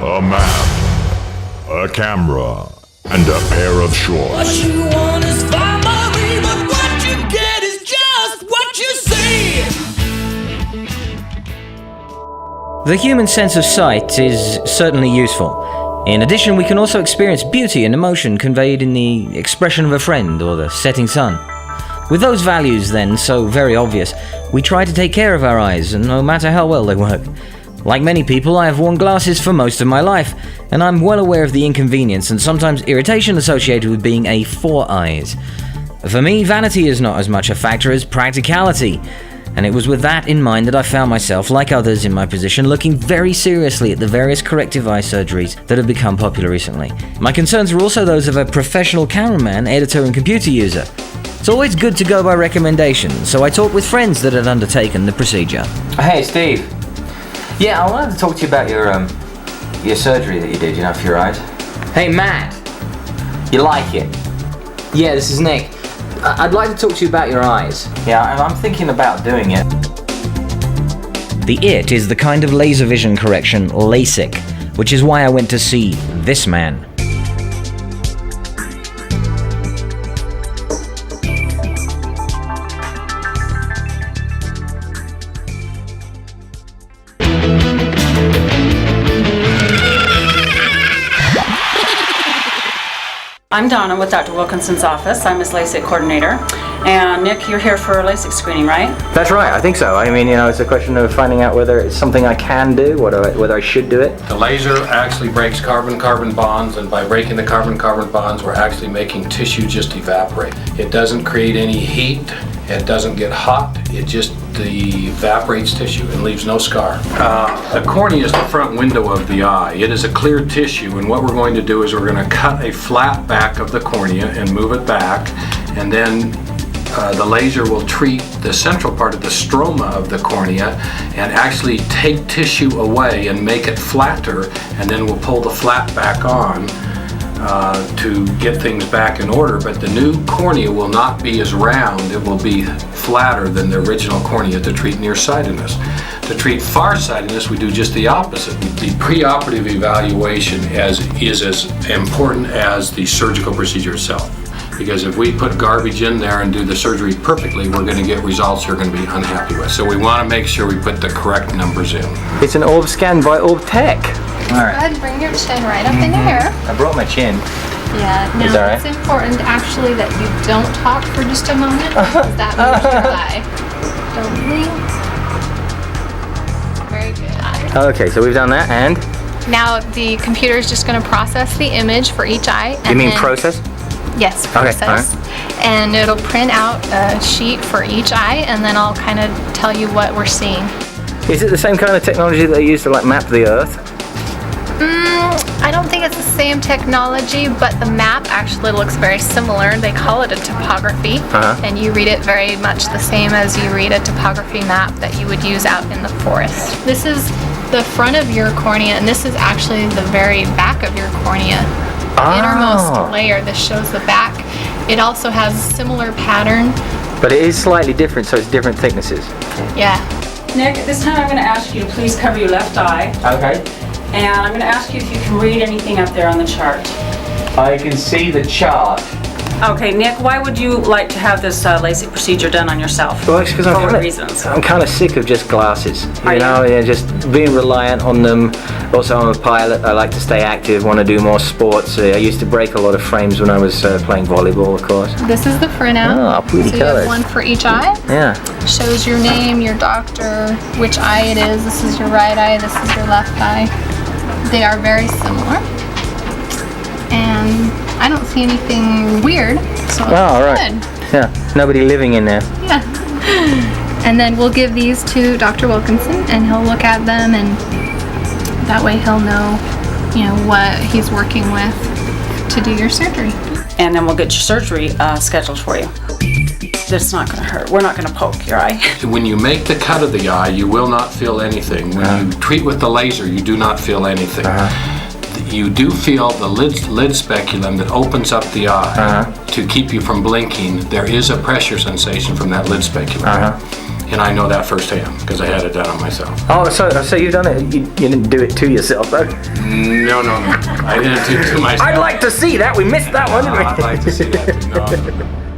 A map, a camera, and a pair of shorts. What you want is family, but what you get is just what you see. The human sense of sight is certainly useful. In addition, we can also experience beauty and emotion conveyed in the expression of a friend or the setting sun. With those values then so very obvious, we try to take care of our eyes, and no matter how well they work. Like many people, I have worn glasses for most of my life, and I'm well aware of the inconvenience and sometimes irritation associated with being a four eyes. For me, vanity is not as much a factor as practicality, and it was with that in mind that I found myself, like others in my position, looking very seriously at the various corrective eye surgeries that have become popular recently. My concerns are also those of a professional cameraman, editor, and computer user. It's always good to go by recommendation, so I talked with friends that had undertaken the procedure. Hey, Steve. Yeah, I wanted to talk to you about your surgery that you did, for your eyes. Hey, Matt. You like it? Yeah, this is Nick. I'd like to talk to you about your eyes. Yeah, I'm thinking about doing it. The IT is the kind of laser vision correction, LASIK, which is why I went to see this man. I'm Donna with Dr. Wilkinson's office. I'm his LASIK coordinator. And Nick, you're here for a LASIK screening, right? That's right, I think so. I mean, it's a question of finding out whether it's something I can do, whether I should do it. The laser actually breaks carbon-carbon bonds, and by breaking the carbon-carbon bonds, we're actually making tissue just evaporate. It doesn't create any heat, it doesn't get hot, it just evaporates tissue and leaves no scar. The cornea is the front window of the eye. It is a clear tissue, and what we're going to do is we're going to cut a flat back of the cornea and move it back, and then the laser will treat the central part of the stroma of the cornea and actually take tissue away and make it flatter, and then we'll pull the flat back on to get things back in order. But the new cornea will not be as round, it will be flatter than the original cornea to treat nearsightedness. To treat farsightedness, we do just the opposite. The preoperative evaluation is as important as the surgical procedure itself. Because if we put garbage in there and do the surgery perfectly, we're going to get results you're going to be unhappy with. So we want to make sure we put the correct numbers in. It's an orb scan by Orb Tech. All right. Go ahead and bring your chin right up in the air. I brought my chin. Yeah, Is that now right? it's important actually that you don't talk for just a moment because that moves your eye. Don't blink. Very good. Okay, so we've done that, and? Now the computer is just going to process the image for each eye. You mean process? Yes, Okay, process. alright. And it'll print out a sheet for each eye, and then I'll kind of tell you what we're seeing. Is it the same kind of technology that they use to map the Earth? I don't think it's the same technology, but the map actually looks very similar. They call it a topography, and you read it very much the same as you read a topography map that you would use out in the forest. This is the front of your cornea, and this is actually the very back of your cornea. The innermost layer. This shows the back. It also has a similar pattern. But it is slightly different, so it's different thicknesses. Yeah. Nick, at this time I'm going to ask you to please cover your left eye. Okay. And I'm going to ask you if you can read anything up there on the chart. I can see the chart. Okay, Nick, why would you like to have this LASIK procedure done on yourself? Well, it's because For what reasons? I'm kind of sick of just glasses. Are you? Yeah, just being reliant on them. Also, I'm a pilot. I like to stay active, want to do more sports. I used to break a lot of frames when I was playing volleyball, of course. This is the printout. Oh, pretty So you colors. have one for each eye. Yeah. Shows your name, your doctor, which eye it is. This is your right eye, this is your left eye. They are very similar. And I don't see anything weird, so it's all right. good. Yeah. Nobody living in there. Yeah. And then we'll give these to Dr. Wilkinson, and he'll look at them, and that way he'll know, what he's working with to do your surgery. And then we'll get your surgery scheduled for you. That's not going to hurt. We're not going to poke your eye. When you make the cut of the eye, you will not feel anything. When you treat with the laser, you do not feel anything. You do feel the lid speculum that opens up the eye to keep you from blinking. There is a pressure sensation from that lid speculum. And I know that firsthand because I had it done on myself. Oh, so you've done it. You didn't do it to yourself, though. No. I didn't do it to myself. I'd like to see that. We missed that one, didn't we? I'd like to see that. No.